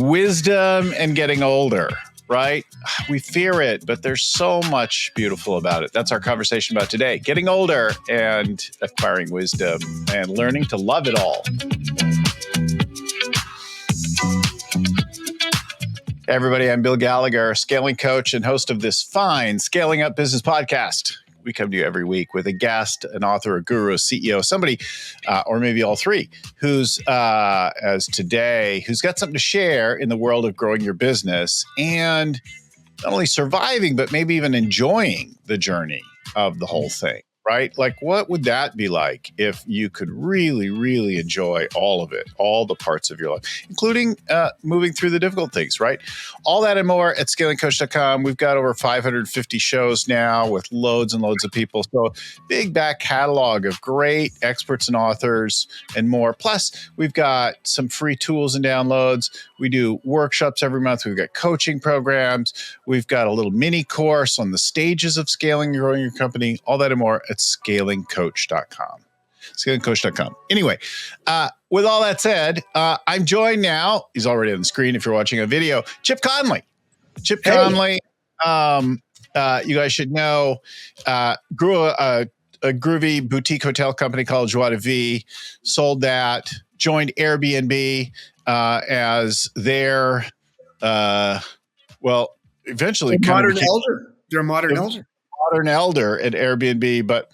wisdom and getting older, right? We fear it, but there's so much beautiful about it. That's our conversation about today. Getting older and acquiring wisdom and learning to love it all. Hey everybody, I'm Bill Gallagher, scaling coach and host of this fine Scaling Up Business podcast. We come to you every week with a guest, an author, a guru, a CEO, somebody, or maybe all three, who's, as today, who's got something to share in the world of growing your business and not only surviving, but maybe even enjoying the journey of the whole thing, right? Like, what would that be like if you could really, really enjoy all of it, all the parts of your life, including moving through the difficult things, right? All that and more at scalingcoach.com. We've got over 550 shows now with loads and loads of people. So big back catalog of great experts and authors and more. Plus, we've got some free tools and downloads. We do workshops every month. We've got coaching programs. We've got a little mini course on the stages of scaling and growing your company. All that and more at scalingcoach.com. Scalingcoach.com. Anyway, with all that said, I'm joined now. He's already on the screen if you're watching a video. Chip Conley. Chip Conley, you guys should know, grew a groovy boutique hotel company called Joie de Vie, sold that, joined Airbnb as their, eventually kind of became elder. They're a modern elder. Modern elder at Airbnb, but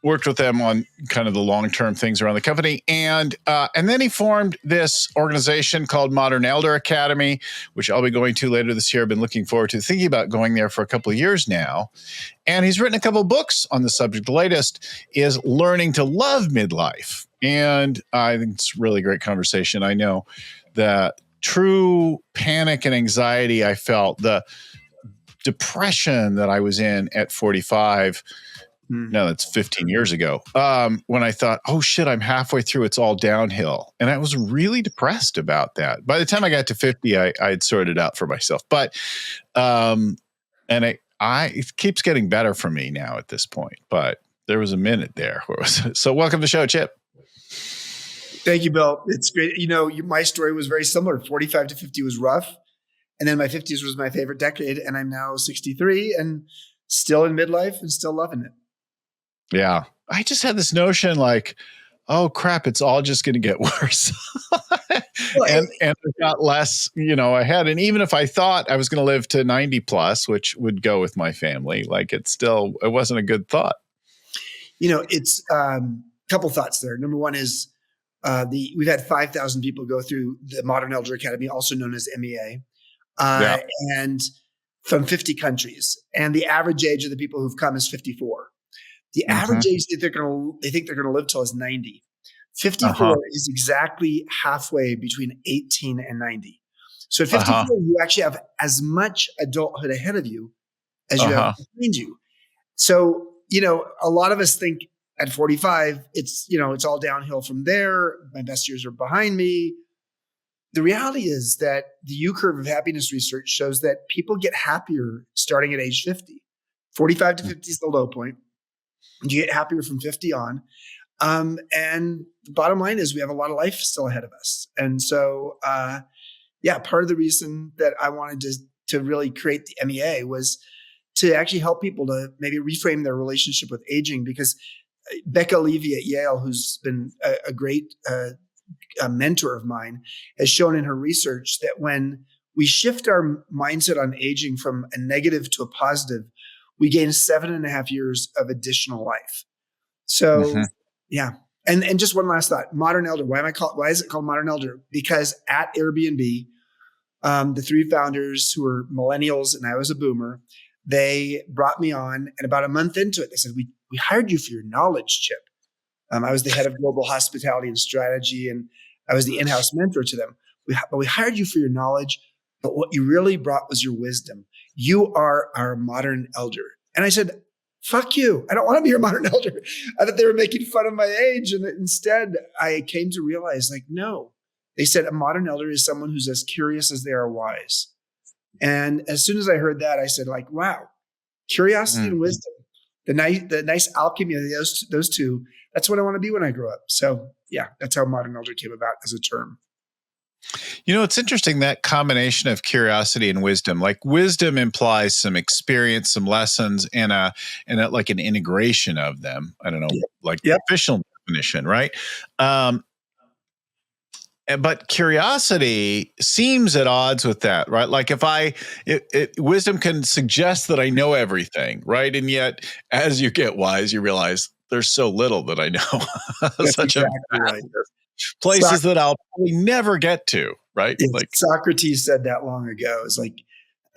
worked with them on kind of the long-term things around the company. And then he formed this organization called Modern Elder Academy, which I'll be going to later this year. I've been looking forward to thinking about going there for a couple of years now. And he's written a couple of books on the subject. The latest is Learning to Love Midlife. And I think it's a really great conversation. I know that true panic and anxiety I felt, the depression that I was in at 45, no, that's 15 years ago, when I thought, oh shit, I'm halfway through, it's all downhill. And I was really depressed about that. By the time I got to 50, I had sorted out for myself. But, it keeps getting better for me now at this point. But there was a minute there where it was. So welcome to the show, Chip. Thank you, Bill. It's great. You know, my story was very similar. 45 to 50 was rough. And then my 50s was my favorite decade. And I'm now 63 and still in midlife and still loving it. Yeah. I just had this notion like, oh crap, it's all just going to get worse. and I got less, ahead. And even if I thought I was going to live to 90 plus, which would go with my family, like it wasn't a good thought. It's a couple thoughts there. Number one is we've had 5,000 people go through the Modern Elder Academy, also known as MEA, and from 50 countries. And the average age of the people who've come is 54. The average age that they think they're going to live till is 90. 54 is exactly halfway between 18 and 90. So at 54, you actually have as much adulthood ahead of you as you have behind you. So, a lot of us think at 45, it's all downhill from there. My best years are behind me. The reality is that the U-curve of happiness research shows that people get happier starting at age 50. 45 to 50 is the low point. You get happier from 50 on. And the bottom line is we have a lot of life still ahead of us. And so, part of the reason that I wanted to really create the MEA was to actually help people to maybe reframe their relationship with aging, because Becca Levy at Yale, who's been a great a mentor of mine, has shown in her research that when we shift our mindset on aging from a negative to a positive, we gain 7.5 years of additional life. So, And just one last thought: Modern Elder. Why is it called Modern Elder? Because at Airbnb, the three founders who were millennials and I was a boomer, they brought me on, and about a month into it, they said, "We hired you for your knowledge, Chip." I was the head of global hospitality and strategy, and I was the in-house mentor to them. We hired you for your knowledge, but what you really brought was your wisdom. You are our modern elder. And I said, fuck you. I don't want to be your modern elder. I thought they were making fun of my age. And instead, I came to realize, no. They said a modern elder is someone who's as curious as they are wise. And as soon as I heard that, I said, wow, curiosity and wisdom, the nice alchemy of those two, that's what I want to be when I grow up. So yeah, that's how modern elder came about as a term. It's interesting, that combination of curiosity and wisdom. Like wisdom implies some experience, some lessons, and like an integration of them. I don't know, Yep. like the Yep. official definition, right? But curiosity seems at odds with that, right? Like wisdom can suggest that I know everything, right? And yet, as you get wise, you realize there's so little that I know. That's Such a exactly right. places that I'll probably never get to, right? Like, Socrates said that long ago. It's like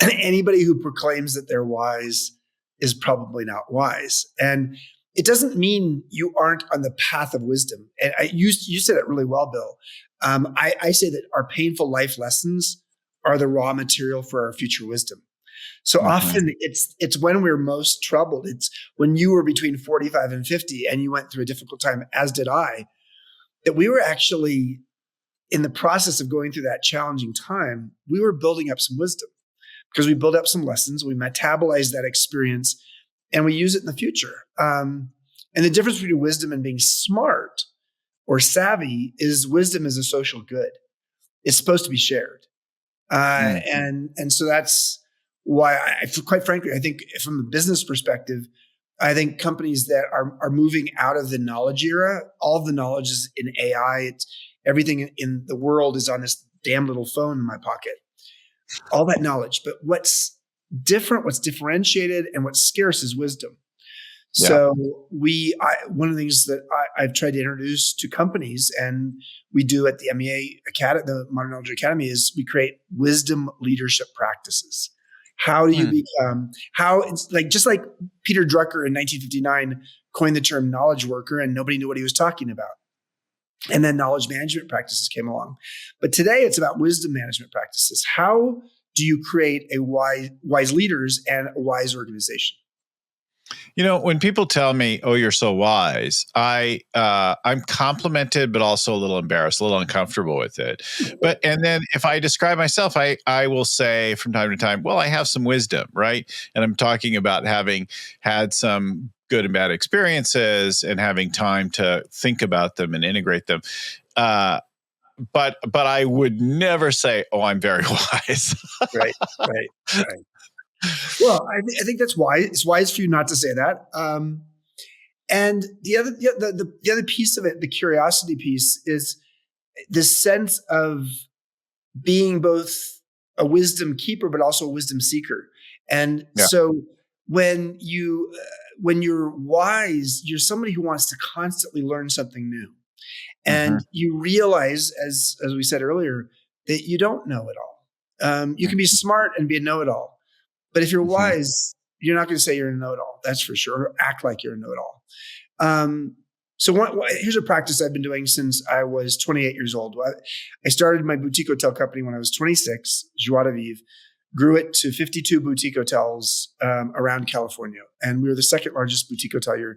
anybody who proclaims that they're wise is probably not wise. And it doesn't mean you aren't on the path of wisdom. And you said it really well, Bill. I say that our painful life lessons are the raw material for our future wisdom. So often it's when we're most troubled. It's when you were between 45 and 50 and you went through a difficult time, as did I, that we were actually in the process of going through that challenging time, we were building up some wisdom because we build up some lessons, we metabolize that experience, and we use it in the future. And the difference between wisdom and being smart or savvy is wisdom is a social good. It's supposed to be shared. And so that's why quite frankly, I think from a business perspective, I think companies that are moving out of the knowledge era, all of the knowledge is in AI. It's everything in the world is on this damn little phone in my pocket. All that knowledge, but what's different, what's differentiated, and what's scarce is wisdom. Yeah. So one of the things that I've tried to introduce to companies, and we do at the MEA Academy, the Modern Knowledge Academy, is we create wisdom leadership practices. How do you become, just like Peter Drucker in 1959 coined the term knowledge worker and nobody knew what he was talking about. And then knowledge management practices came along. But today it's about wisdom management practices. How do you create a wise leaders and a wise organization? When people tell me, "Oh, you're so wise," I'm complimented, but also a little embarrassed, a little uncomfortable with it. And then if I describe myself, I will say from time to time, "Well, I have some wisdom," right? And I'm talking about having had some good and bad experiences and having time to think about them and integrate them. But I would never say, "Oh, I'm very wise." Right. Well, I think that's wise. It's wise for you not to say that. And the other piece of it, the curiosity piece, is this sense of being both a wisdom keeper but also a wisdom seeker. And so when you're wise, you're somebody who wants to constantly learn something new, and you realize, as we said earlier, that you don't know it all. You can be smart and be a know-it-all. But if you're wise, you're not going to say you're a know-it-all. That's for sure. Or act like you're a know-it-all. So here's a practice I've been doing since I was 28 years old. I started my boutique hotel company when I was 26, Joie de Vivre, grew it to 52 boutique hotels around California. And we were the second largest boutique hotelier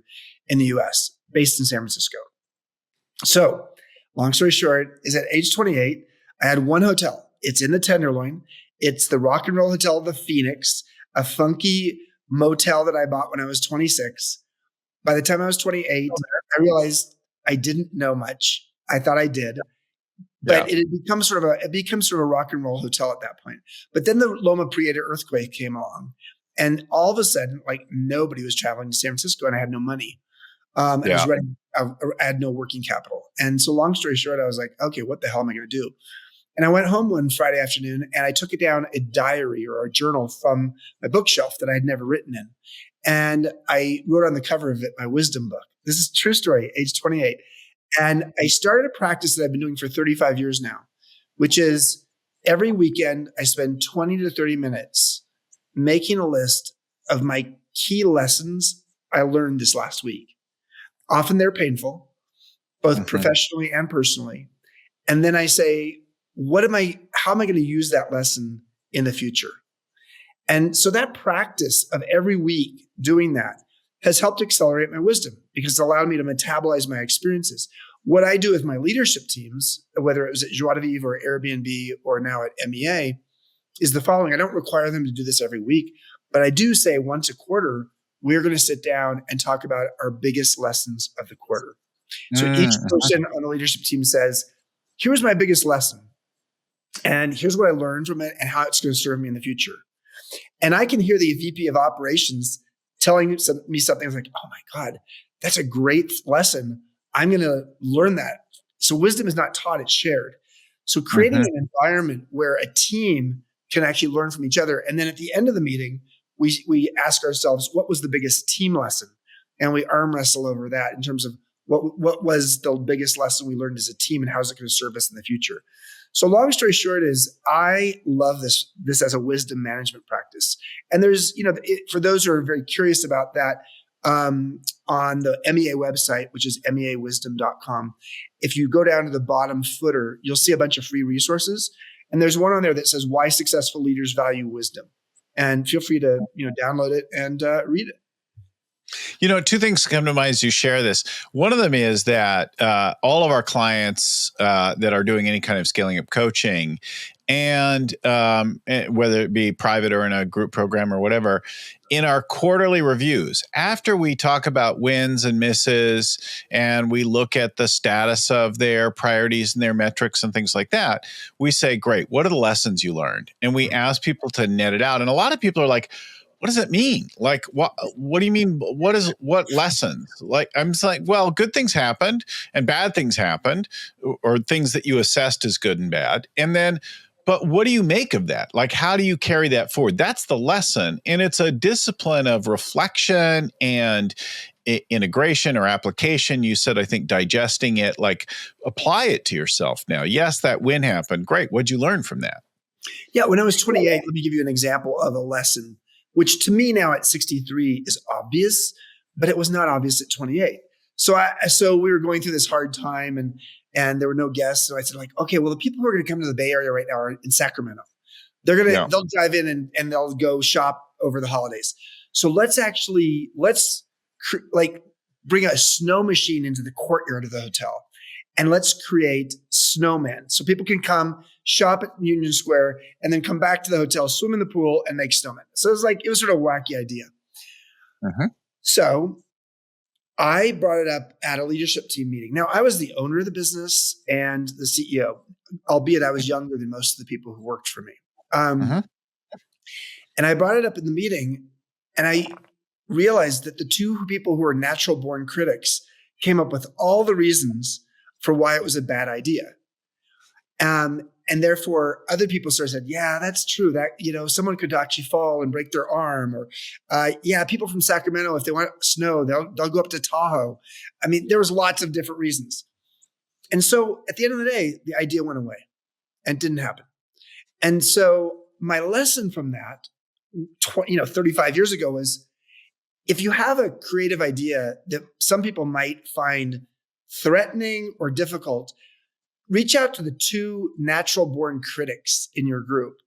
in the US, based in San Francisco. So long story short is at age 28, I had one hotel. It's in the Tenderloin. It's the Rock and Roll Hotel, the Phoenix, a funky motel that I bought when I was 26. By the time I was 28, I realized I didn't know much. I thought I did, but it becomes sort of a rock and roll hotel at that point. But then the Loma Prieta earthquake came along, and all of a sudden, like nobody was traveling to San Francisco, and I had no money. I was ready. I had no working capital, and so long story short, I was like, okay, what the hell am I going to do? And I went home one Friday afternoon and I took it down a diary or a journal from my bookshelf that I had never written in. And I wrote on the cover of it my wisdom book. This is a true story, age 28. And I started a practice that I've been doing for 35 years now, which is every weekend I spend 20 to 30 minutes making a list of my key lessons I learned this last week. Often they're painful, both professionally and personally. And then I say, how am I going to use that lesson in the future? And so that practice of every week doing that has helped accelerate my wisdom because it's allowed me to metabolize my experiences. What I do with my leadership teams, whether it was at Joie de Vivre or Airbnb or now at MEA, is the following. I don't require them to do this every week, but I do say once a quarter, we're going to sit down and talk about our biggest lessons of the quarter. So each person on the leadership team says, here's my biggest lesson. And here's what I learned from it and how it's going to serve me in the future. And I can hear the VP of operations telling me something like, oh my God, that's a great lesson. I'm going to learn that. So wisdom is not taught, it's shared. So creating an environment where a team can actually learn from each other. And then at the end of the meeting, we ask ourselves, what was the biggest team lesson? And we arm wrestle over that in terms of what was the biggest lesson we learned as a team and how is it going to serve us in the future? So long story short is I love this as a wisdom management practice. And there's, for those who are very curious about that, on the MEA website, which is meawisdom.com, if you go down to the bottom footer, you'll see a bunch of free resources. And there's one on there that says why successful leaders value wisdom. And feel free to, download it and read it. Two things come to mind as you share this. One of them is that all of our clients that are doing any kind of scaling up coaching, and whether it be private or in a group program or whatever, in our quarterly reviews, after we talk about wins and misses and we look at the status of their priorities and their metrics and things like that, we say, great, what are the lessons you learned? And we ask people to net it out. And a lot of people are like, what does that mean? Like, what do you mean? What lessons? Like, I'm just like, well, good things happened and bad things happened, or things that you assessed as good and bad. And then, but what do you make of that? Like, how do you carry that forward? That's the lesson. And it's a discipline of reflection and integration or application. You said, I think, digesting it, like apply it to yourself now. Yes, that win happened. Great. What'd you learn from that? Yeah. When I was 28, let me give you an example of a lesson, which to me now at 63 is obvious, but it was not obvious at 28. So we were going through this hard time and there were no guests. So I said like, okay, well, the people who are going to come to the Bay Area right now are in Sacramento. They'll dive in and they'll go shop over the holidays. So let's bring a snow machine into the courtyard of the hotel. And let's create snowmen. So people can come shop at Union Square and then come back to the hotel, swim in the pool, and make snowmen. So it was sort of a wacky idea. So I brought it up at a leadership team meeting. Now, I was the owner of the business and the CEO, albeit I was younger than most of the people who worked for me. And I brought it up in the meeting, and I realized that the two people who were natural born critics came up with all the reasons for why it was a bad idea. And therefore other people sort of said, yeah, that's true. That, someone could actually fall and break their arm, or people from Sacramento, if they want snow, they'll go up to Tahoe. I mean, there was lots of different reasons. And so at the end of the day, the idea went away and didn't happen. And so my lesson from that, 35 years ago was, if you have a creative idea that some people might find threatening or difficult, reach out to the two natural born critics in your group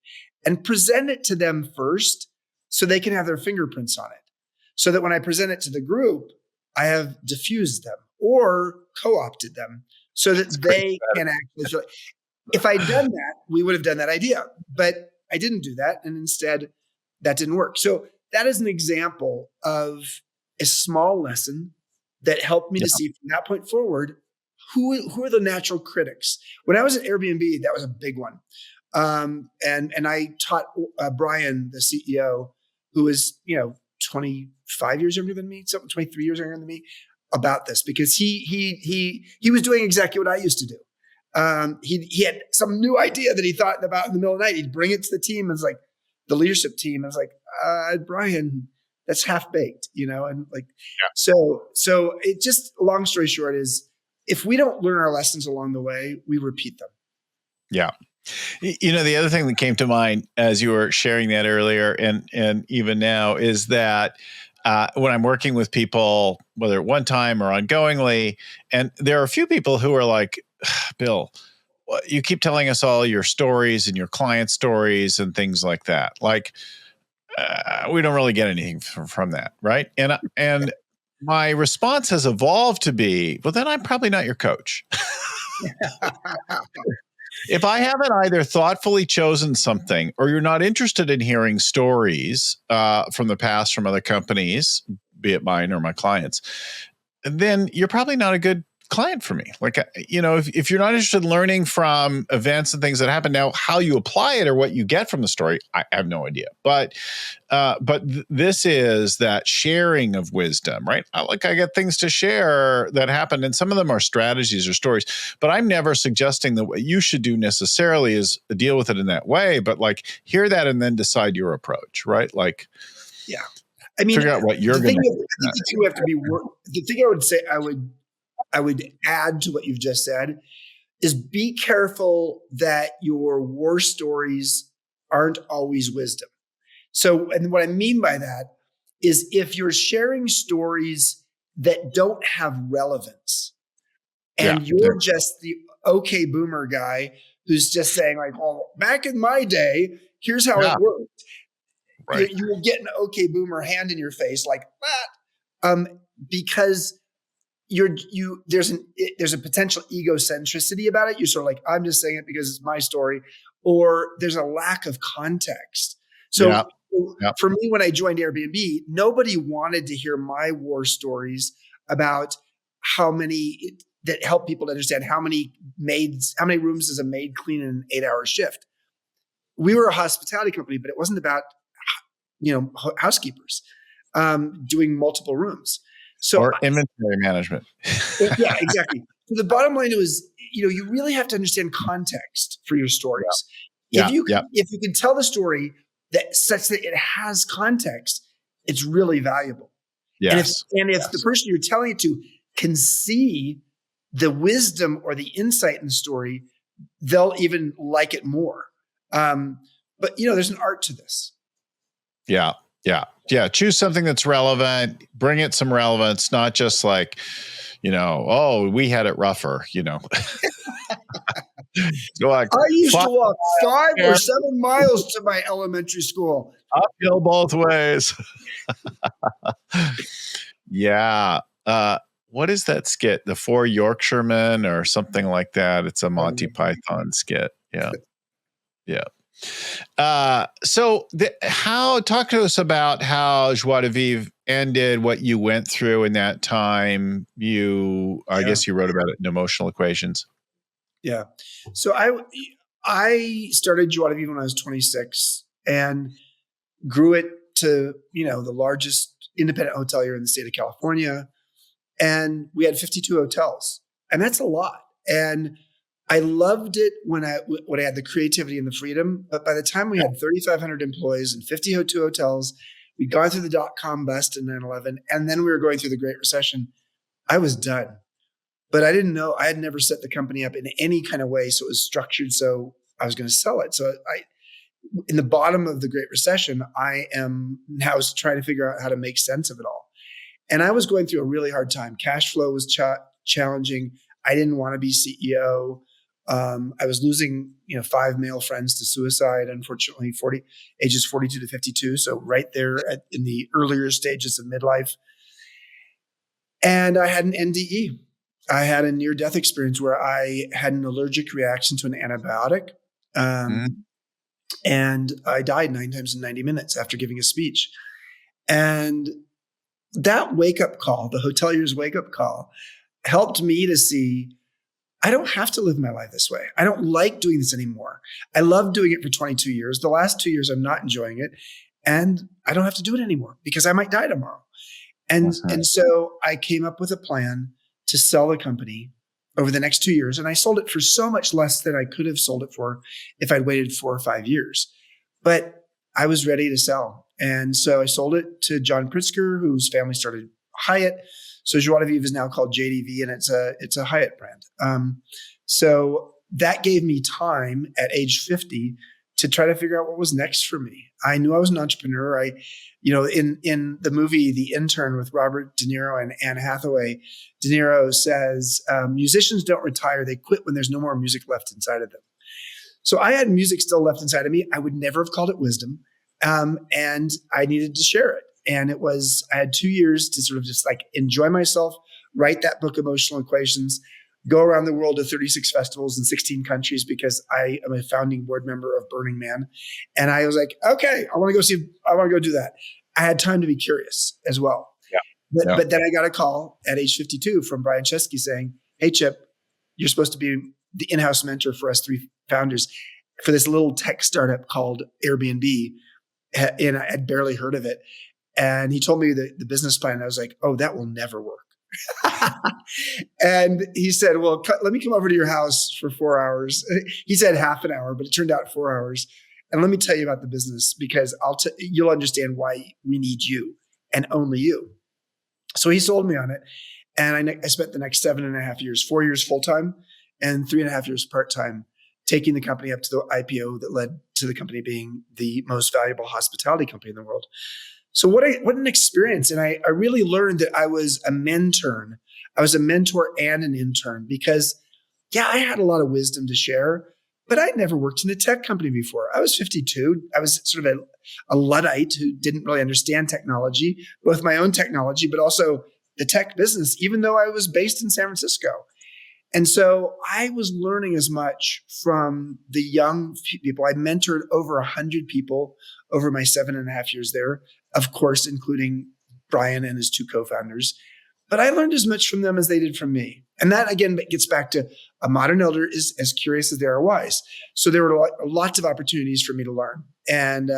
and present it to them first so they can have their fingerprints on it. So that when I present it to the group, I have diffused them or co-opted them so that they can actually. If I'd done that, we would have done that idea, but I didn't do that. And instead that didn't work. So that is an example of a small lesson that helped me to see from that point forward, who are the natural critics. When I was at Airbnb, that was a big one. And I taught Brian, the CEO, who is, 25 years younger than me, 23 years younger than me, about this, because he was doing exactly what I used to do. He had some new idea that he thought about in the middle of the night. He'd bring it to the team. And it's like the leadership team. I was like, Brian, that's half baked, and so it just, long story short is, if we don't learn our lessons along the way, we repeat them. Yeah. The other thing that came to mind as you were sharing that earlier and even now is that when I'm working with people, whether at one time or ongoingly, and there are a few people who are like, Bill, you keep telling us all your stories and your client stories and things like that. Like, we don't really get anything from that, right? And my response has evolved to be, well, then I'm probably not your coach. If I haven't either thoughtfully chosen something, or you're not interested in hearing stories from the past from other companies, be it mine or my clients, then you're probably not a good client for me. Like, if you're not interested in learning from events and things that happen now, how you apply it or what you get from the story, I have no idea. But this is that sharing of wisdom, right? I get things to share that happen, and some of them are strategies or stories, but I'm never suggesting that what you should do necessarily is deal with it in that way, but like hear that and then decide your approach, right? Like, yeah. I mean, figure out what you're going to do. The thing we have to be, the thing I would say, I would add to what you've just said is be careful that your war stories aren't always wisdom. So, and what I mean by that is if you're sharing stories that don't have relevance and you're just the okay boomer guy who's just saying like, well, back in my day, here's how it worked. Right. You will get an okay boomer hand in your face like that, because there's a potential egocentricity about it. You're sort of like, I'm just saying it because it's my story, or there's a lack of context. So for me, when I joined Airbnb, nobody wanted to hear my war stories about that help people to understand how many rooms does a maid clean in an 8-hour shift. We were a hospitality company, but it wasn't about housekeepers doing multiple rooms. Or inventory management. Yeah, exactly. So the bottom line is, you really have to understand context for your stories. Yeah. If you can tell the story such that it has context, it's really valuable. Yes. And if the person you're telling it to can see the wisdom or the insight in the story, they'll even like it more. But there's an art to this. Yeah. Choose something that's relevant, bring it some relevance, not just like, we had it rougher, I used to walk 5 or 7 miles to my elementary school. Uphill both ways. Yeah. What is that skit? The Four Yorkshiremen or something like that. It's a Monty Python skit. Yeah. So talk to us about how Joie de Vivre ended, what you went through in that time. I guess you wrote about it in Emotional Equations. Yeah. So I started Joie de Vivre when I was 26 and grew it to, the largest independent hotelier in the state of California. And we had 52 hotels, and that's a lot. And I loved it when I had the creativity and the freedom. But by the time we had 3,500 employees and 52 hotels, we'd gone through the dot-com bust in 9/11, and then we were going through the Great Recession. I was done. But I didn't know, I had never set the company up in any kind of way. So it was structured so I was going to sell it. So in the bottom of the Great Recession, I am now trying to figure out how to make sense of it all. And I was going through a really hard time. Cash flow was challenging. I didn't want to be CEO. I was losing, 5 male friends to suicide, unfortunately, ages 42 to 52. So right there in the earlier stages of midlife. And I had an NDE. I had a near-death experience where I had an allergic reaction to an antibiotic. And I died 9 times in 90 minutes after giving a speech. And that wake-up call, the hotelier's wake-up call, helped me to see I don't have to live my life this way. I don't like doing this anymore. I loved doing it for 22 years. The last 2 years, I'm not enjoying it. And I don't have to do it anymore because I might die tomorrow. And so I came up with a plan to sell the company over the next 2 years. And I sold it for so much less than I could have sold it for if I'd waited 4 or 5 years. But I was ready to sell. And so I sold it to John Pritzker, whose family started Hyatt. So Joie de Vivre is now called JDV, and it's a Hyatt brand. So that gave me time at age 50 to try to figure out what was next for me. I knew I was an entrepreneur. In the movie The Intern with Robert De Niro and Anne Hathaway, De Niro says, musicians don't retire. They quit when there's no more music left inside of them. So I had music still left inside of me. I would never have called it wisdom. And I needed to share it. And I had 2 years to sort of just like enjoy myself, write that book, Emotional Equations, go around the world to 36 festivals in 16 countries because I am a founding board member of Burning Man. And I was like, okay, I want to go do that. I had time to be curious as well. But then I got a call at age 52 from Brian Chesky saying, hey, Chip, you're supposed to be the in-house mentor for us three founders for this little tech startup called Airbnb. And I had barely heard of it. And he told me the business plan. And I was like, oh, that will never work. And he said, well, let me come over to your house for 4 hours. He said half an hour, but it turned out 4 hours. And let me tell you about the business, because you'll understand why we need you and only you. So he sold me on it. And I spent the next 7.5 years, 4 years full-time and 3.5 years part-time, taking the company up to the IPO that led to the company being the most valuable hospitality company in the world. So what an experience. And I really learned that I was a mentor. I was a mentor and an intern because, yeah, I had a lot of wisdom to share, but I'd never worked in a tech company before. I was 52. I was sort of a Luddite who didn't really understand technology, both my own technology, but also the tech business, even though I was based in San Francisco. And so I was learning as much from the young people. I mentored over 100 people over my 7.5 years there, of course, including Brian and his two co-founders. But I learned as much from them as they did from me. And that, again, gets back to a modern elder is as curious as they are wise. So there were lots of opportunities for me to learn. And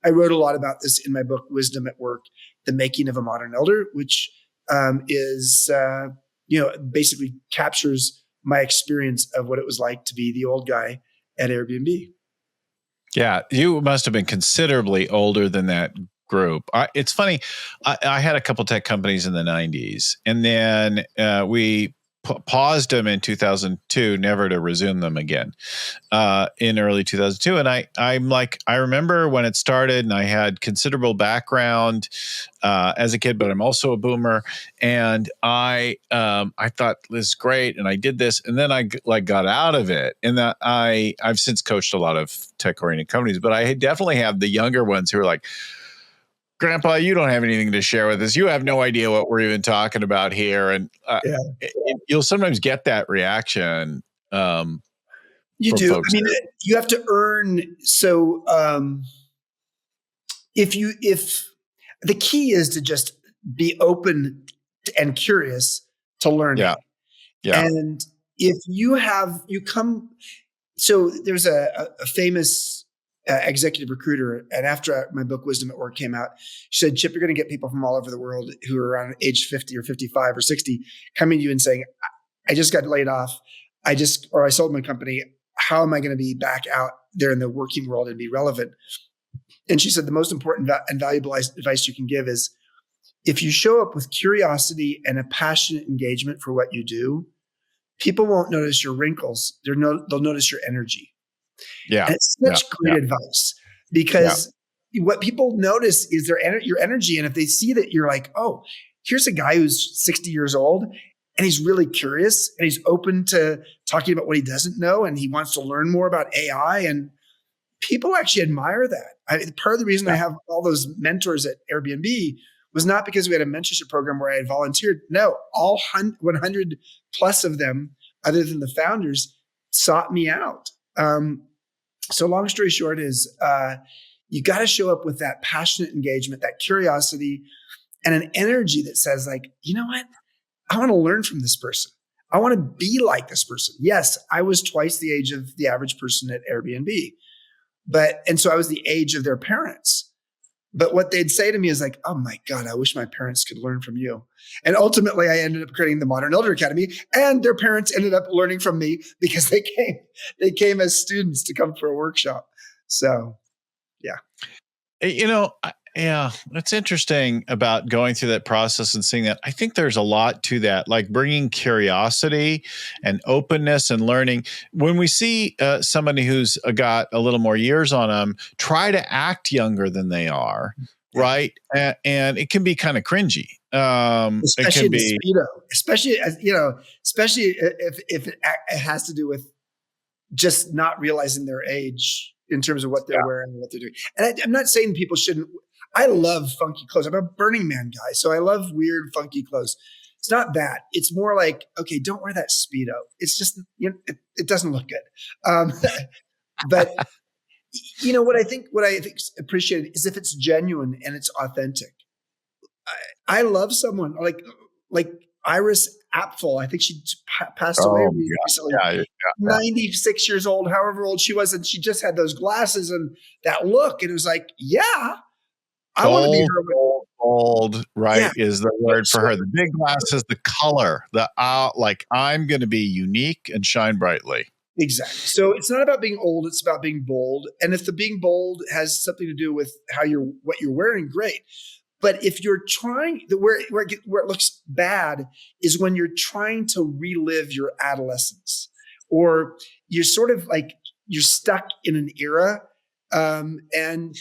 I wrote a lot about this in my book, Wisdom at Work, The Making of a Modern Elder, which is basically captures my experience of what it was like to be the old guy at Airbnb. Yeah, you must have been considerably older than that group. It's funny. I had a couple tech companies in the 90s, and then we paused them in 2002, never to resume them again in early 2002. And I remember when it started, and I had considerable background as a kid, but I'm also a boomer. And I thought this is great, and I did this, and then I got out of it. And that I've since coached a lot of tech-oriented companies, but I definitely have the younger ones who are like, Grandpa, you don't have anything to share with us. You have no idea what we're even talking about here. And you'll sometimes get that reaction. You do. I mean, you have to earn. So if the key is to just be open and curious to learning. Yeah. And if you come, so there's a famous executive recruiter, and after my book Wisdom at Work came out, she said, Chip, you're going to get people from all over the world who are around age 50 or 55 or 60 coming to you and saying, I just got laid off. I sold my company. How am I going to be back out there in the working world and be relevant? And she said, the most important and valuable advice you can give is, if you show up with curiosity and a passionate engagement for what you do, people won't notice your wrinkles. They'll notice your energy. Yeah. And it's such great advice, because what people notice is your energy. And if they see that you're like, oh, here's a guy who's 60 years old and he's really curious and he's open to talking about what he doesn't know, and he wants to learn more about AI, and people actually admire that. Part of the reason I have all those mentors at Airbnb was not because we had a mentorship program where I had volunteered. No, all 100 plus of them, other than the founders, sought me out. So long story short is you got to show up with that passionate engagement, that curiosity, and an energy that says, like, you know what? I want to learn from this person. I want to be like this person. Yes, I was twice the age of the average person at Airbnb, and so I was the age of their parents. But what they'd say to me is like, oh my God, I wish my parents could learn from you. And ultimately I ended up creating the Modern Elder Academy, and their parents ended up learning from me because they came as students to come for a workshop. So, yeah. It's interesting about going through that process and seeing that. I think there's a lot to that, like bringing curiosity and openness and learning. When we see somebody who's got a little more years on them, try to act younger than they are, right? And it can be kind of cringy. Especially in the Speedo, especially if it has to do with just not realizing their age in terms of what they're wearing and what they're doing. And I'm not saying people shouldn't. I love funky clothes. I'm a Burning Man guy, so I love weird, funky clothes. It's not that. It's more like, okay, don't wear that Speedo. It's just, it doesn't look good. But what I think appreciated is if it's genuine and it's authentic. I love someone like Iris Apfel. I think she passed away Oh, recently. yeah. 96 years old, however old she was. And she just had those glasses and that look. And it was like, yeah, I want to be her. Bold, right, Yeah. is the word for So, her. The big glasses, the color, like I'm going to be unique and shine brightly. exactly. So it's not about being old. It's about being bold. And if the being bold has something to do with what you're wearing, great. But if you're trying, where it looks bad is when you're trying to relive your adolescence, or you're sort of like you're stuck in an era, and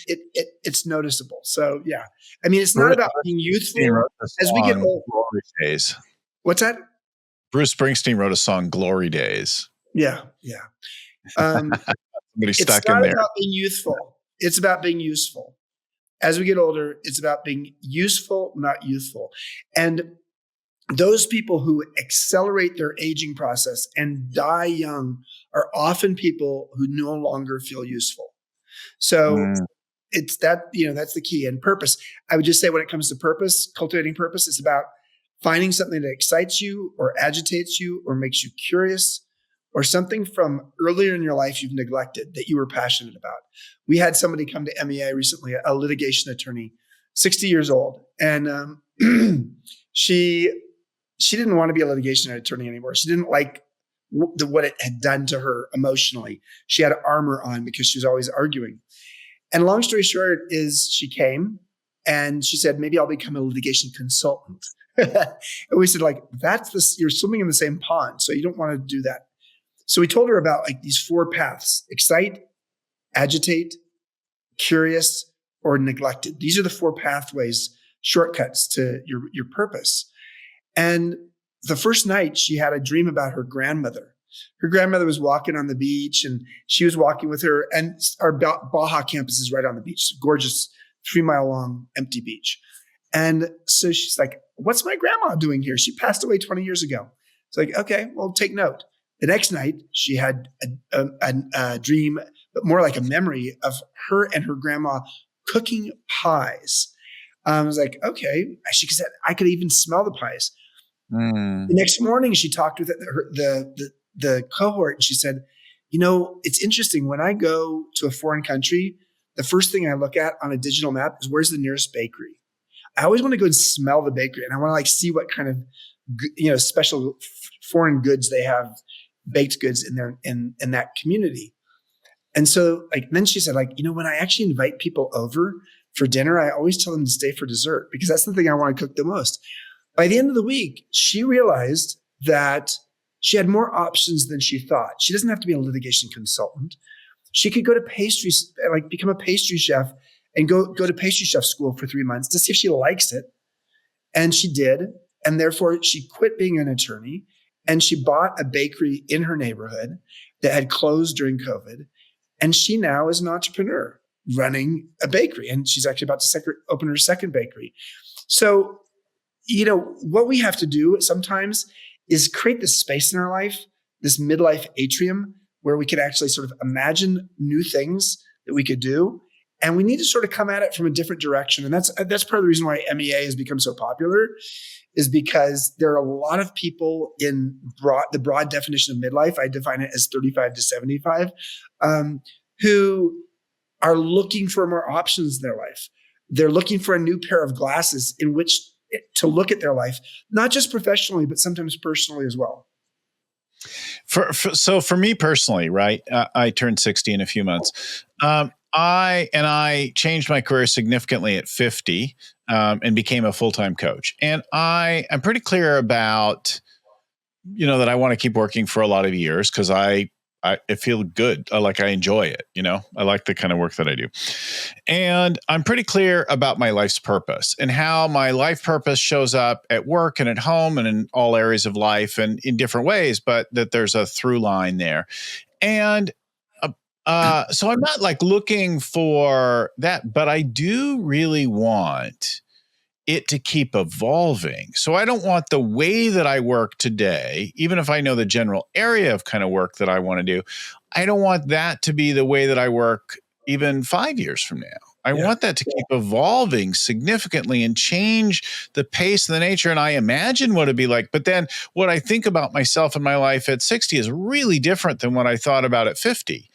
it's noticeable. So yeah, I mean, it's not about being youthful. As we get old, Glory Days. what's that? Bruce Springsteen wrote a song, Glory Days. Yeah. Somebody It's stuck in not there. about being youthful. It's about being useful. As we get older, it's about being useful, not youthful. And those people who accelerate their aging process and die young are often people who no longer feel useful. So it's that, that's the key. And purpose, I would just say when it comes to purpose, cultivating purpose, it's about finding something that excites you or agitates you or makes you curious, or something from earlier in your life you've neglected that you were passionate about. We had somebody come to MEA recently, a litigation attorney, 60 years old. And she didn't want to be a litigation attorney anymore. She didn't like what it had done to her emotionally. She had armor on because she was always arguing. And long story short is she came and she said, maybe I'll become a litigation consultant. And we said, like, you're swimming in the same pond, so you don't want to do that. So we told her about like these 4 paths: excite, agitate, curious, or neglected. These are the 4 pathways, shortcuts to your purpose. And the first night she had a dream about her grandmother. Her grandmother was walking on the beach and she was walking with her, and our Baja campus is right on the beach, gorgeous 3-mile long empty beach. And so she's like, what's my grandma doing here? She passed away 20 years ago. It's like, okay, well, take note. The next night, she had a dream, but more like a memory of her and her grandma cooking pies. I was like, okay. She said, I could even smell the pies. The next morning, she talked with the cohort, and she said, it's interesting. When I go to a foreign country, the first thing I look at on a digital map is where's the nearest bakery. I always want to go and smell the bakery, and I want to see what kind of special foreign goods they have, baked goods in that community. And so then she said, when I actually invite people over for dinner, I always tell them to stay for dessert because that's the thing I want to cook the most. By the end of the week, she realized that she had more options than she thought. She doesn't have to be a litigation consultant. She could go to pastries, become a pastry chef and go to pastry chef school for 3 months to see if she likes it. And she did. And therefore she quit being an attorney and she bought a bakery in her neighborhood that had closed during COVID. And she now is an entrepreneur running a bakery. And she's actually about to open her second bakery. So, what we have to do sometimes is create this space in our life, this midlife atrium, where we can actually sort of imagine new things that we could do. And we need to sort of come at it from a different direction. And that's part of the reason why MEA has become so popular, is because there are a lot of people in the broad definition of midlife. I define it as 35 to 75, who are looking for more options in their life. They're looking for a new pair of glasses in which to look at their life, not just professionally, but sometimes personally as well. So for me personally, right, I turned 60 in a few months. I changed my career significantly at 50 and became a full-time coach. And I'm pretty clear about, that I want to keep working for a lot of years because I feel good. I enjoy it. I like the kind of work that I do. And I'm pretty clear about my life's purpose and how my life purpose shows up at work and at home and in all areas of life and in different ways, but that there's a through line there. And so I'm not looking for that, but I do really want it to keep evolving. So I don't want the way that I work today, even if I know the general area of kind of work that I want to do, I don't want that to be the way that I work even 5 years from now. I want that to keep evolving significantly and change the pace and the nature. And I imagine what it'd be like. But then what I think about myself and my life at 60 is really different than what I thought about at 50.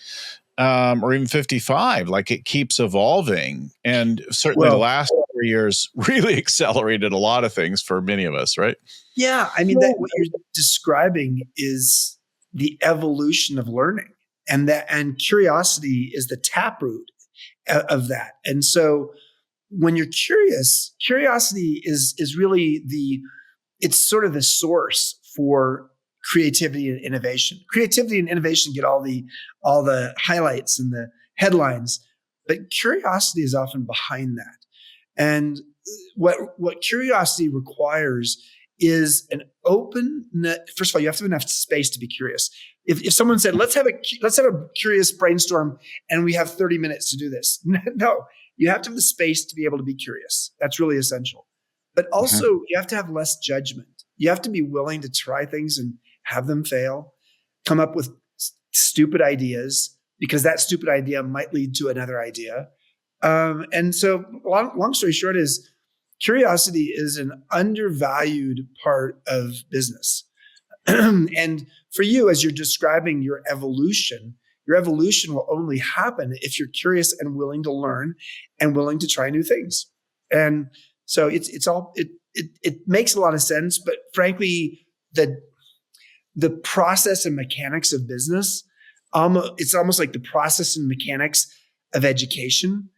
Or even 55, like it keeps evolving. And certainly the last 4 years really accelerated a lot of things for many of us, right? Yeah. I mean, that what you're describing is the evolution of learning, and curiosity is the taproot of that. And so when you're curious, curiosity is really it's sort of the source for creativity and innovation. Creativity and innovation get all the highlights and the headlines, but curiosity is often behind that. And what curiosity requires is an open. First of all, you have to have enough space to be curious. If someone said, let's have a curious brainstorm and we have 30 minutes to do this. No, you have to have the space to be able to be curious. That's really essential. But also you have to have less judgment. You have to be willing to try things and have them fail, come up with stupid ideas, because that stupid idea might lead to another idea. And so long story short is curiosity is an undervalued part of business. And for you, as you're describing your evolution will only happen if you're curious and willing to learn and willing to try new things. And so it makes a lot of sense, but frankly, the process and mechanics of business, it's almost like the process and mechanics of education.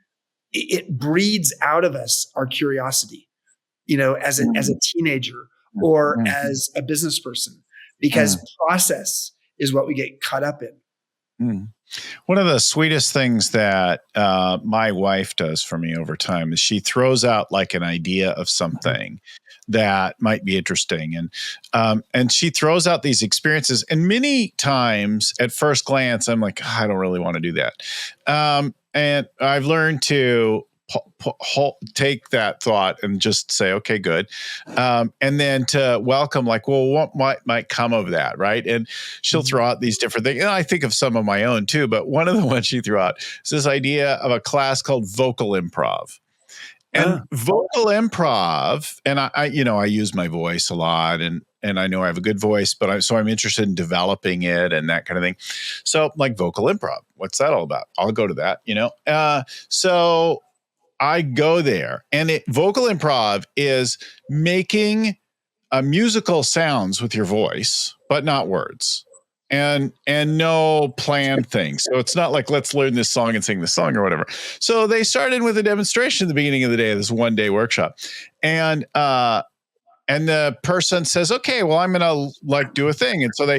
It breeds out of us our curiosity, as a teenager or as a business person, because process is what we get caught up in. One of the sweetest things that my wife does for me over time is she throws out like an idea of something that might be interesting. And she throws out these experiences. And many times at first glance, I'm like, I don't really want to do that. And I've learned to take that thought and just say, okay, good. And then to welcome, like, well, what might come of that, right? And she'll throw out these different things. And I think of some of my own too, but one of the ones she threw out is this idea of a class called vocal improv. And vocal improv, and I use my voice a lot, and I know I have a good voice, but I'm interested in developing it and that kind of thing. So, like vocal improv, what's that all about? I'll go to that, So I go there, and vocal improv is making musical sounds with your voice, but not words. And no planned things. So it's not like, let's learn this song and sing this song or whatever. So they started with a demonstration at the beginning of the day, this 1-day workshop. And the person says, okay, well, I'm going to like do a thing. And so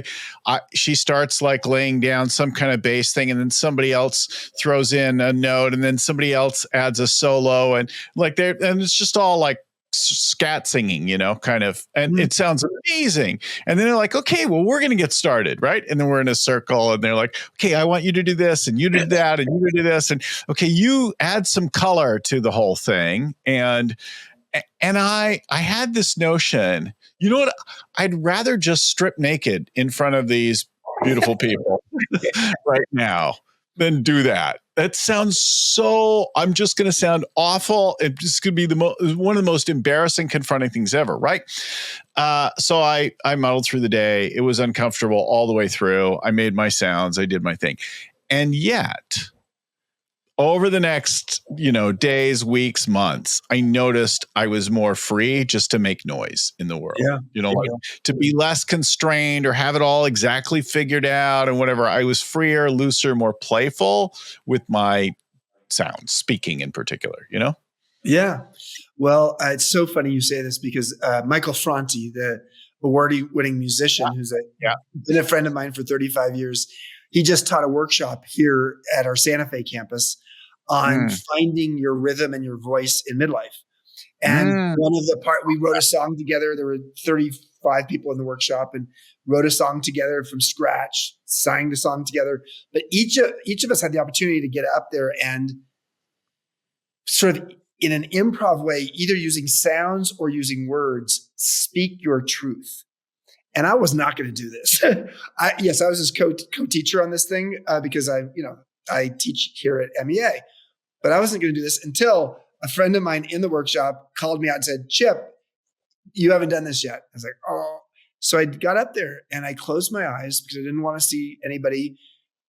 she starts like laying down some kind of bass thing. And then somebody else throws in a note, and then somebody else adds a solo, and and it's just all like scat singing, kind of, and it sounds amazing. And then they're like, okay, well, we're going to get started. Right. And then we're in a circle, and they're like, okay, I want you to do this, and you do that, and you do this. And okay, you add some color to the whole thing. And I had this notion, you know what? I'd rather just strip naked in front of these beautiful people right now than do that. That sounds I'm just going to sound awful. It's just going to be one of the most embarrassing, confronting things ever, right? So I muddled through the day. It was uncomfortable all the way through. I made my sounds. I did my thing. And yet, over the next, days, weeks, months, I noticed I was more free just to make noise in the world. Yeah. To be less constrained or have it all exactly figured out and whatever. I was freer, looser, more playful with my sounds, speaking in particular, Yeah. Well, it's so funny you say this, because Michael Franti, the award-winning musician, who's been a friend of mine for 35 years, he just taught a workshop here at our Santa Fe campus on finding your rhythm and your voice in midlife. And we wrote a song together. There were 35 people in the workshop, and wrote a song together from scratch, sang the song together. But each of us had the opportunity to get up there and sort of in an improv way, either using sounds or using words, speak your truth. And I was not going to do this. I was his co-teacher on this thing because I teach here at MEA. But I wasn't going to do this until a friend of mine in the workshop called me out and said, Chip, you haven't done this yet. I was like, oh. So I got up there and I closed my eyes because I didn't want to see anybody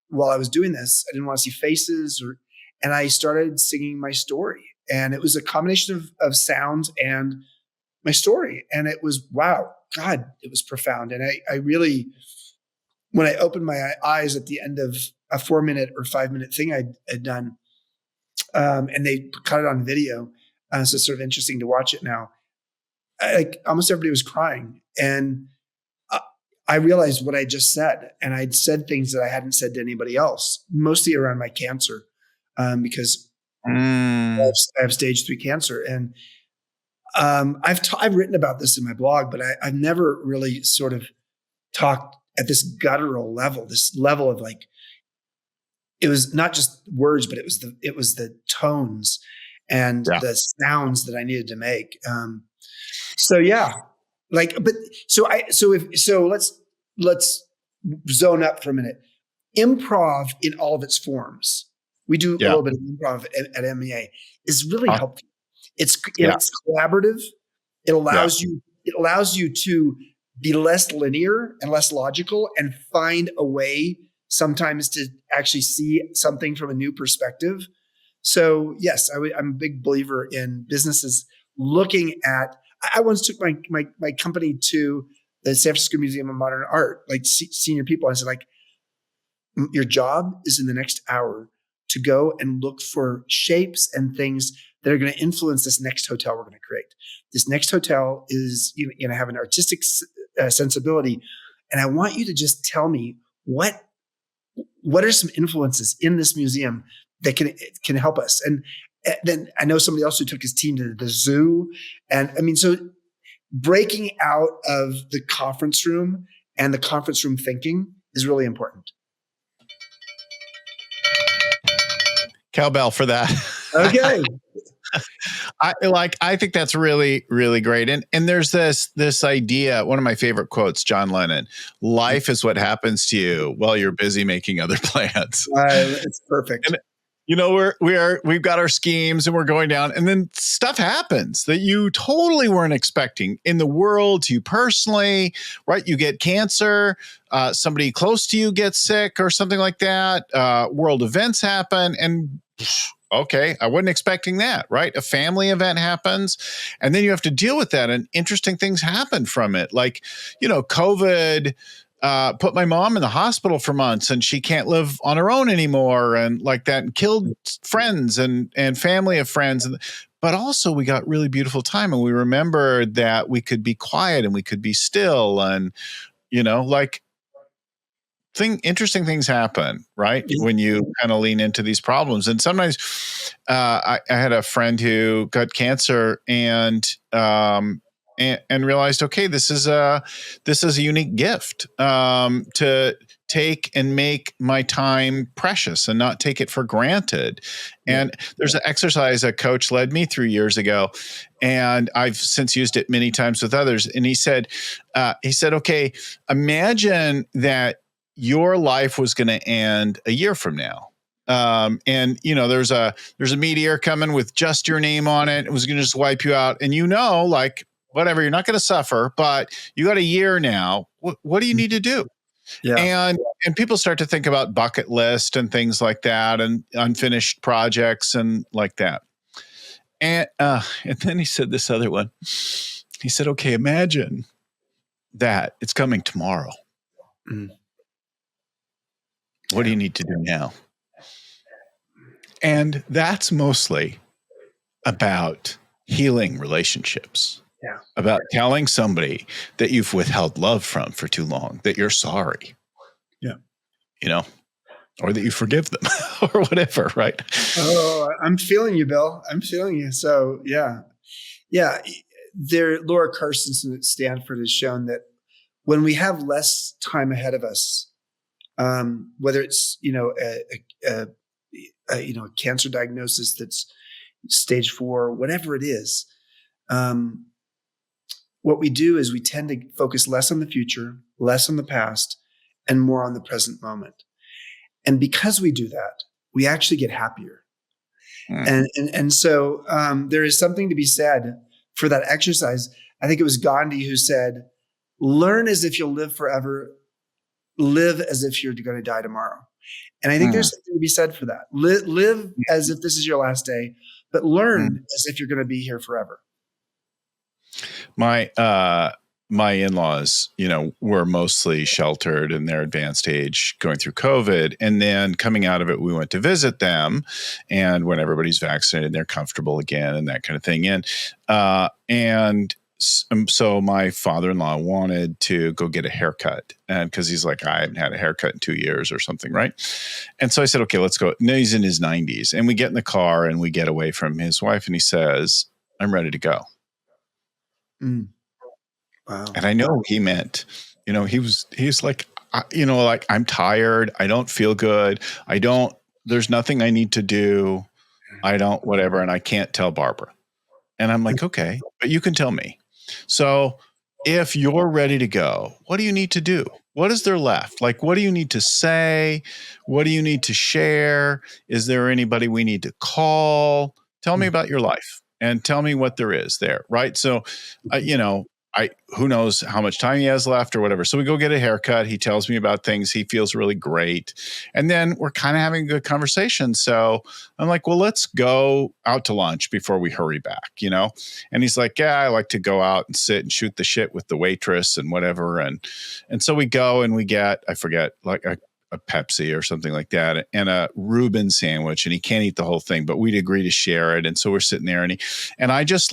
while I was doing this. I didn't want to see faces and I started singing my story. And it was a combination of sounds and my story. And it was, wow, God, it was profound. And I really, when I opened my eyes at the end of a 4-minute or 5-minute thing I'd done, and they cut it on video. So it's sort of interesting to watch it now. Almost everybody was crying. And I realized what I just said. And I'd said things that I hadn't said to anybody else, mostly around my cancer, because I have stage 3 cancer. And I've written about this in my blog, but I've never really sort of talked at this guttural level, this level of like, it was not just words, but it was the tones and the sounds that I needed to make. So let's zone up for a minute. Improv in all of its forms. We do a little bit of improv at MEA is really helpful. It's collaborative. It allows you to be less linear and less logical and find a way sometimes to actually see something from a new perspective. So yes, I'm a big believer in businesses looking at. I once took my company to the San Francisco Museum of Modern Art, like senior people. I said, like, your job is in the next hour to go and look for shapes and things that are going to influence this next hotel we're going to create. This next hotel is going to have an artistic sensibility, and I want you to just tell me what are some influences in this museum that can help us. And then I know somebody else who took his team to the zoo, and I mean, so breaking out of the conference room and the conference room thinking is really important. Cowbell for that. Okay. I think that's really, really great. And there's this idea, one of my favorite quotes, John Lennon, life is what happens to you while you're busy making other plans. It's perfect. And, we've got our schemes and we're going down, and then stuff happens that you totally weren't expecting in the world, to you personally, right? You get cancer, somebody close to you gets sick or something like that. World events happen, and okay, I wasn't expecting that, right? A family event happens, and then you have to deal with that, and interesting things happen from it. Like, COVID put my mom in the hospital for months, and she can't live on her own anymore, and like that, and killed friends and family of friends. But also we got really beautiful time, and we remembered that we could be quiet and we could be still, and interesting things happen, right? When you kind of lean into these problems. And sometimes I had a friend who got cancer and realized, okay, this is a unique gift to take and make my time precious and not take it for granted. And there's an exercise a coach led me through years ago, and I've since used it many times with others. And he said, okay, imagine that your life was going to end a year from now. And there's a meteor coming with just your name on it. It was going to just wipe you out. And like, whatever, you're not going to suffer, but you got a year now. What do you need to do? Yeah. And people start to think about bucket list and things like that, and unfinished projects and like that. And then he said this other one. He said, okay, imagine that it's coming tomorrow. What do you need to do now? And that's mostly about healing relationships. Yeah. About telling somebody that you've withheld love from for too long, that you're sorry. Yeah. Or that you forgive them or whatever, right? Oh, I'm feeling you, Bill. I'm feeling you. So yeah. Laura Carstensen at Stanford has shown that when we have less time ahead of us, whether it's a cancer diagnosis that's stage 4, whatever it is, what we do is we tend to focus less on the future, less on the past, and more on the present moment. And because we do that, we actually get happier. Mm. And so there is something to be said for that exercise. I think it was Gandhi who said, learn as if you'll live forever, live as if you're going to die tomorrow. And I think Mm. there's something to be said for that. Live as if this is your last day, but Mm. learn as if you're going to be here forever. My in-laws, were mostly sheltered in their advanced age going through COVID. And then coming out of it, we went to visit them. And when everybody's vaccinated, they're comfortable again and that kind of thing. And so my father-in-law wanted to go get a haircut, and because he's like, I haven't had a haircut in 2 years or something, right? And so I said, okay, let's go. No, he's in his 90s. And we get in the car and we get away from his wife, and he says, I'm ready to go. Mm. Wow. And I know he meant, he's like, like, I'm tired. I don't feel good. There's nothing I need to do. I don't, whatever. And I can't tell Barbara. And I'm like, okay, but you can tell me. So if you're ready to go, what do you need to do? What is there left? Like, what do you need to say? What do you need to share? Is there anybody we need to call? Tell me about your life and tell me what there is there. Right. So, who knows how much time he has left or whatever. So we go get a haircut. He tells me about things. He feels really great. And then we're kind of having a good conversation. So I'm like, well, let's go out to lunch before we hurry back, And he's like, yeah, I like to go out and sit and shoot the shit with the waitress and whatever. And so we go and we get, I forget, like a Pepsi or something like that, and a Reuben sandwich, and he can't eat the whole thing, but we'd agree to share it. And so we're sitting there and I just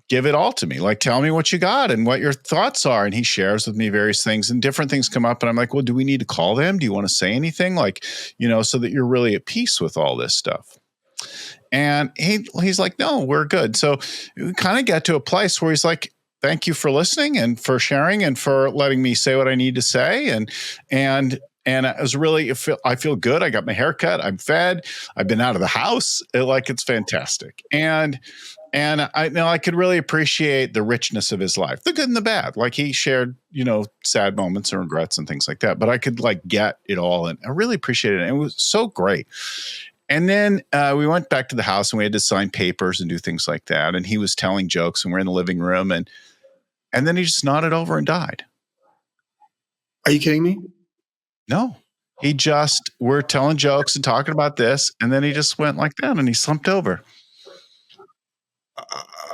give it all to me. Like, tell me what you got and what your thoughts are. And he shares with me various things, and different things come up. And I'm like, well, do we need to call them? Do you want to say anything? Like, so that you're really at peace with all this stuff. And he's like, no, we're good. So we kind of get to a place where he's like, thank you for listening and for sharing and for letting me say what I need to say. And it was really, I feel good. I got my hair cut. I'm fed. I've been out of the house. It's fantastic. And I could really appreciate the richness of his life, the good and the bad. Like, he shared, sad moments and regrets and things like that, but I could get it all. And I really appreciated it. And it was so great. And then we went back to the house and we had to sign papers and do things like that. And he was telling jokes and we're in the living room, and then he just nodded over and died. Are you kidding me? No, we're telling jokes and talking about this. And then he just went like that and he slumped over.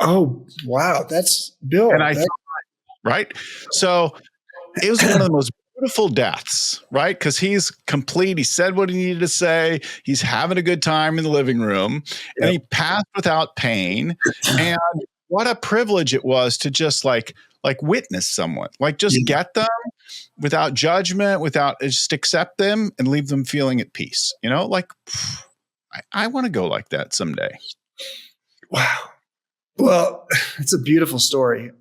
Oh, wow. That's Bill. Right. So it was one of the most beautiful deaths, right? Because he's complete. He said what he needed to say. He's having a good time in the living room, and he passed without pain. And what a privilege it was to just like witness someone, get them without judgment, without just accept them and leave them feeling at peace. I want to go like that someday. Wow. Well, it's a beautiful story.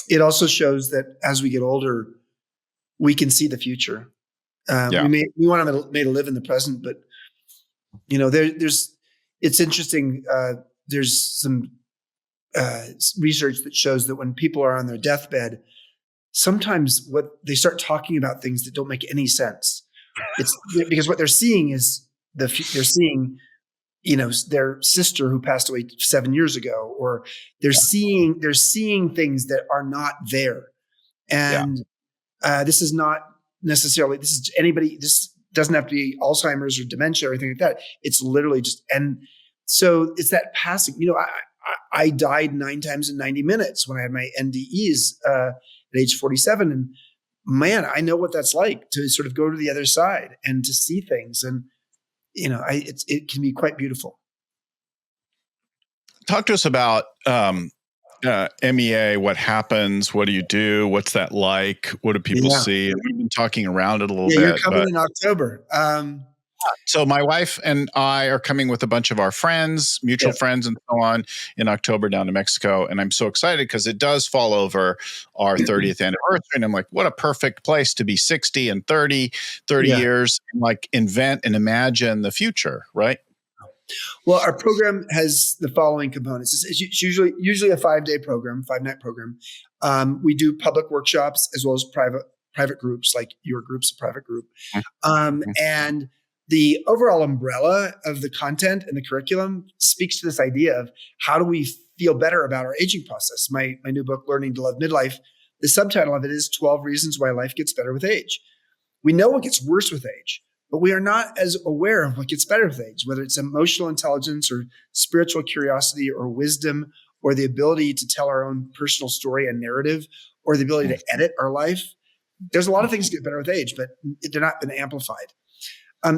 It also shows that as we get older, we can see the future. We want to live in the present, but it's interesting. There's some research that shows that when people are on their deathbed, sometimes what they start talking about things that don't make any sense. It's because what they're seeing is they're seeing, their sister who passed away 7 years ago, or they're seeing things that are not there. And this is not necessarily, this doesn't have to be Alzheimer's or dementia or anything like that. It's literally just, and so it's that passing, I died 9 times in 90 minutes when I had my NDEs at age 47. And man, I know what that's like to sort of go to the other side and to see things. And, it can be quite beautiful. Talk to us about MEA. What happens? What do you do? What's that like? What do people see? And we've been talking around it a little bit. You're coming in October. So my wife and I are coming with a bunch of our friends, mutual friends and so on, in October down to Mexico. And I'm so excited because it does fall over our 30th anniversary. And I'm like, what a perfect place to be 60 and 30 years, and invent and imagine the future, right? Well, our program has the following components. It's usually a 5-day program, 5-night program. We do public workshops as well as private groups, like your group's a private group. And the overall umbrella of the content and the curriculum speaks to this idea of how do we feel better about our aging process. My new book, Learning to Love Midlife, the subtitle of it is 12 Reasons Why Life Gets Better with Age. We know what gets worse with age, but we are not as aware of what gets better with age, whether it's emotional intelligence or spiritual curiosity or wisdom or the ability to tell our own personal story and narrative or the ability to edit our life. There's a lot of things that get better with age, but they're not been amplified.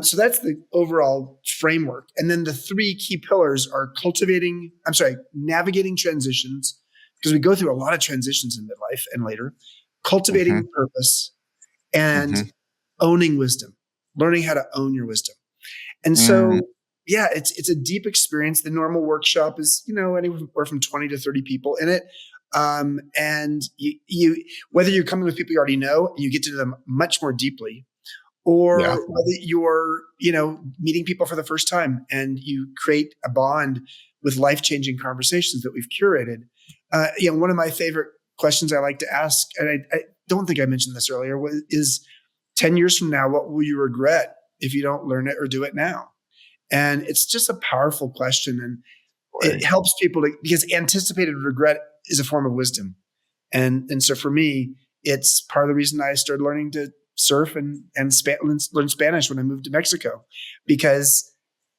So that's the overall framework. And then the three key pillars are navigating transitions, because we go through a lot of transitions in midlife and later, cultivating purpose, and owning wisdom, learning how to own your wisdom. And so, yeah, it's a deep experience. The normal workshop is, anywhere from 20 to 30 people in it. And you whether you're coming with people you already know and you get to know them much more deeply, or whether you're, meeting people for the first time and you create a bond with life-changing conversations that we've curated. One of my favorite questions I like to ask, and I don't think I mentioned this earlier, is 10 years from now, what will you regret if you don't learn it or do it now? And it's just a powerful question. And it helps people because anticipated regret is a form of wisdom. And so for me, it's part of the reason I started learning to surf and learn Spanish when I moved to Mexico, because,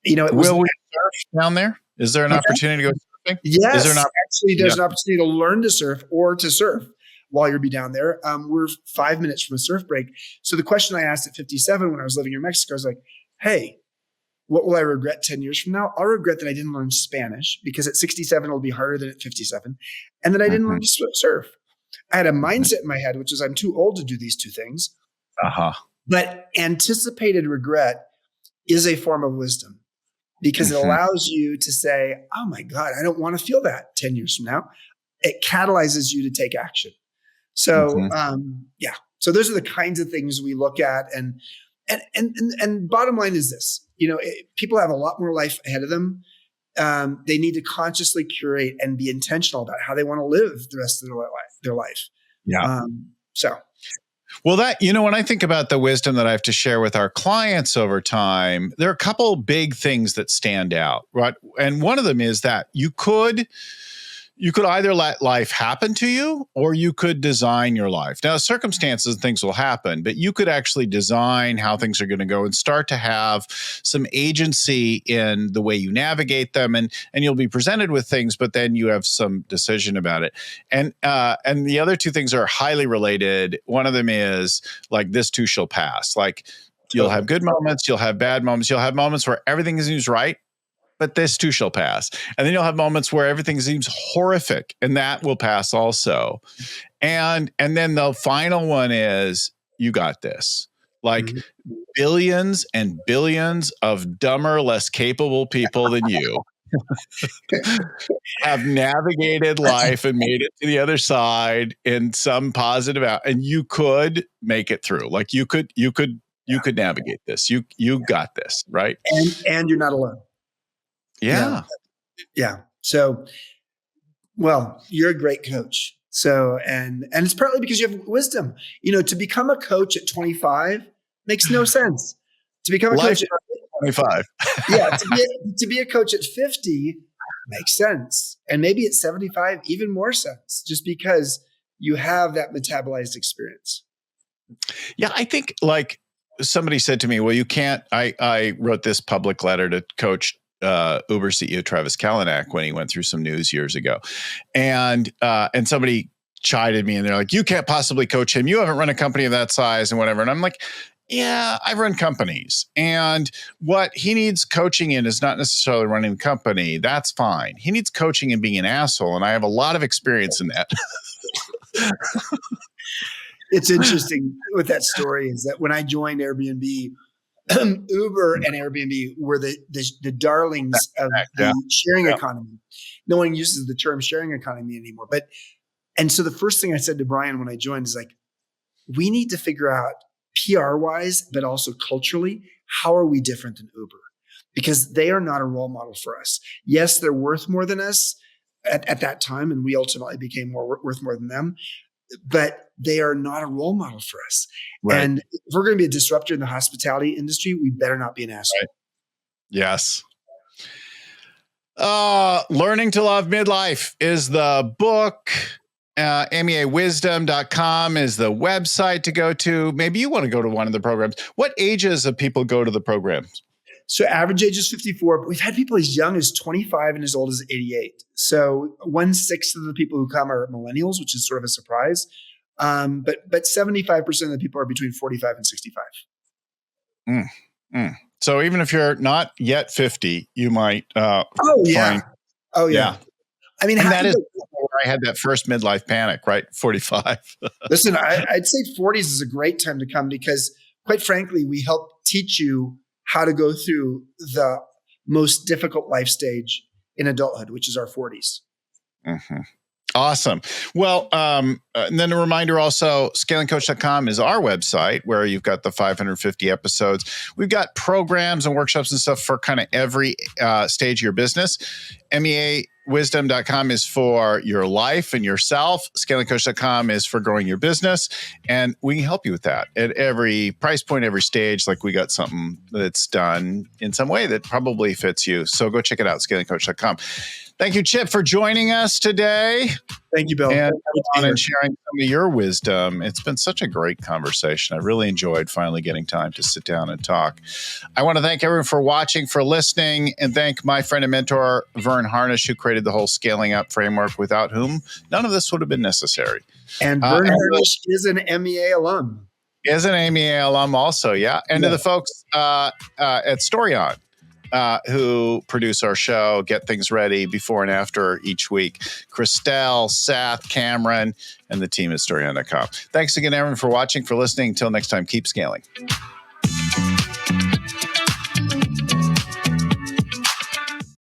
will we surf down there? Is there an opportunity to go surfing? Yes, actually, there's an opportunity to learn to surf or to surf while you'll be down there. We're 5 minutes from a surf break. So the question I asked at 57 when I was living in Mexico, I was like, hey, what will I regret 10 years from now? I'll regret that I didn't learn Spanish, because at 67, it'll be harder than at 57. And that I didn't learn to surf. I had a mindset in my head, which is I'm too old to do these two things. But anticipated regret is a form of wisdom, because it allows you to say, oh my God, I don't want to feel that 10 years from now. It catalyzes you to take action. So, so those are the kinds of things we look at. And bottom line is this, people have a lot more life ahead of them. They need to consciously curate and be intentional about how they want to live the rest of their life. Yeah. Well, when I think about the wisdom that I have to share with our clients over time, there are a couple big things that stand out, right? And one of them is that you could either let life happen to you, or you could design your life. Now, circumstances and things will happen, but you could actually design how things are going to go and start to have some agency in the way you navigate them. And you'll be presented with things, but then you have some decision about it. And the other two things are highly related. One of them is like, this too shall pass. Like, you'll have good moments, you'll have bad moments, you'll have moments where everything seems right, but this too shall pass. And then you'll have moments where everything seems horrific, and that will pass also. And then the final one is, you got this. Like, billions and billions of dumber, less capable people than you have navigated life and made it to the other side in some positive out, and you could make it through. Like, you could navigate this. You got this, right? And you're not alone. Yeah. So, well, you're a great coach. So, and it's partly because you have wisdom. To become a coach at 25 makes no sense. To become a coach at 25. To be a coach at 50 makes sense. And maybe at 75, even more sense, just because you have that metabolized experience. Yeah, I think, like, somebody said to me, well, you can't, I wrote this public letter to coach Uber CEO Travis Kalanick when he went through some news years ago. And somebody chided me, and they're like, you can't possibly coach him. You haven't run a company of that size and whatever. And I'm like, yeah, I've run companies. And what he needs coaching in is not necessarily running a company. That's fine. He needs coaching in being an asshole. And I have a lot of experience in that. It's interesting with that story is that when I joined Airbnb, Uber and Airbnb were the darlings of the sharing economy. No one uses the term sharing economy anymore. And so the first thing I said to Brian when I joined is like, we need to figure out PR wise, but also culturally, how are we different than Uber? Because they are not a role model for us. Yes, they're worth more than us at that time, and we ultimately became worth more than them. but they are not a role model for us. Right. And if we're going to be a disruptor in the hospitality industry, we better not be an asshole. Right. Yes. Learning to Love Midlife is the book. MEAwisdom.com is the website to go to. Maybe you want to go to one of the programs. What ages of people go to the programs? So average age is 54, but we've had people as young as 25 and as old as 88. So 1/6 of the people who come are millennials, which is sort of a surprise. But 75% of the people are between 45 and 65. So even if you're not yet 50, you might. Oh yeah. I mean, that is where I had that first midlife panic, right? 45. Listen, I'd say 40s is a great time to come because, quite frankly, we help teach you how to go through the most difficult life stage in adulthood, which is our 40s. Mm-hmm. Awesome. Well, and then a reminder also, scalingcoach.com is our website where you've got the 550 episodes. We've got programs and workshops and stuff for kind of every stage of your business. MEAwisdom.com is for your life and yourself. Scalingcoach.com is for growing your business. And we can help you with that at every price point, every stage. Like we got something that's done in some way that probably fits you. So go check it out, scalingcoach.com. Thank you, Chip, for joining us today. Thank you, Bill. And sharing some of your wisdom. It's been such a great conversation. I really enjoyed finally getting time to sit down and talk. I want to thank everyone for watching, for listening, and thank my friend and mentor, Vern Harnish, who created the whole Scaling Up framework, without whom none of this would have been necessary. And Vern Harnish is an MEA alum. Is an MEA alum also, yeah. And to the folks at Storyon, who produce our show, get things ready before and after each week. Christelle, Seth, Cameron, and the team at Storyon.com. Thanks again, everyone, for watching, for listening. Until next time, keep scaling.